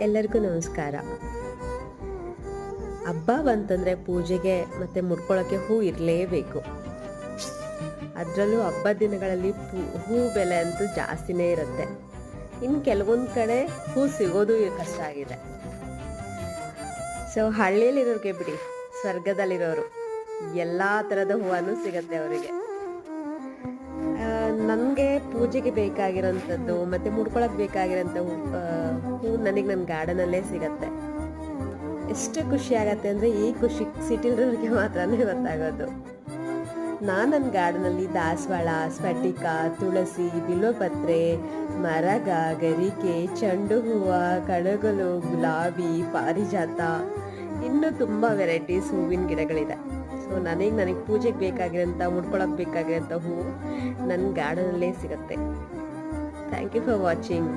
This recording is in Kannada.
ಎಲ್ಲರಿಗೂ ನಮಸ್ಕಾರ. ಹಬ್ಬ ಬಂತಂದರೆ ಪೂಜೆಗೆ ಮತ್ತು ಮುಡ್ಕೊಳ್ಳೋಕ್ಕೆ ಹೂ ಇರಲೇಬೇಕು. ಅದರಲ್ಲೂ ಹಬ್ಬದ ದಿನಗಳಲ್ಲಿ ಹೂ ಬೆಲೆ ಅಂತೂ ಜಾಸ್ತಿನೇ ಇರುತ್ತೆ. ಇನ್ನು ಕೆಲವೊಂದು ಕಡೆ ಹೂ ಸಿಗೋದು ಕಷ್ಟ ಆಗಿದೆ. ಸೊ ಹಳ್ಳಿಯಲ್ಲಿರೋರಿಗೆ ಬಿಡಿ, ಸ್ವರ್ಗದಲ್ಲಿರೋರು ಎಲ್ಲ ಥರದ ಹೂವನ್ನು ಸಿಗುತ್ತೆ ಅವರಿಗೆ. ನನಗೆ ಪೂಜೆಗೆ ಬೇಕಾಗಿರೋಂಥದ್ದು ಮತ್ತು ಮುಡ್ಕೊಳಕ್ಕೆ ಬೇಕಾಗಿರೋಂಥ ಹೂ ನನಗೆ ನನ್ನ ಗಾರ್ಡನಲ್ಲೇ ಸಿಗತ್ತೆ. ಎಷ್ಟು ಖುಷಿ ಆಗತ್ತೆ ಅಂದರೆ ಈ ಖುಷಿ ಸಿಟಿಲಿರೋರಿಗೆ ಮಾತ್ರನೇ ಗೊತ್ತಾಗೋದು. ನಾನು ನನ್ನ ಗಾರ್ಡನಲ್ಲಿ ದಾಸವಾಳ, ಸ್ಫಟಿಕ, ತುಳಸಿ, ಬಿಲ್ವಪತ್ರೆ, ಮರಗ, ಗರಿಕೆ, ಚೆಂಡು ಹೂವು, ಕಣಗಲು, ಗುಲಾಬಿ, ಪಾರಿಜಾತ, ಇನ್ನೂ ತುಂಬ ವೆರೈಟೀಸ್ ಹೂವಿನ ಗಿಡಗಳಿದೆ. ಸೊ ನನಗೆ ಪೂಜೆಗೆ ಬೇಕಾಗಿರೋಂಥ, ಮುಡ್ಕೊಳಕ್ಕೆ ಬೇಕಾಗಿರೋಂಥ ಹೂವು ನನ್ನ ಗಾರ್ಡನಲ್ಲೇ ಸಿಗುತ್ತೆ. Thank you for watching.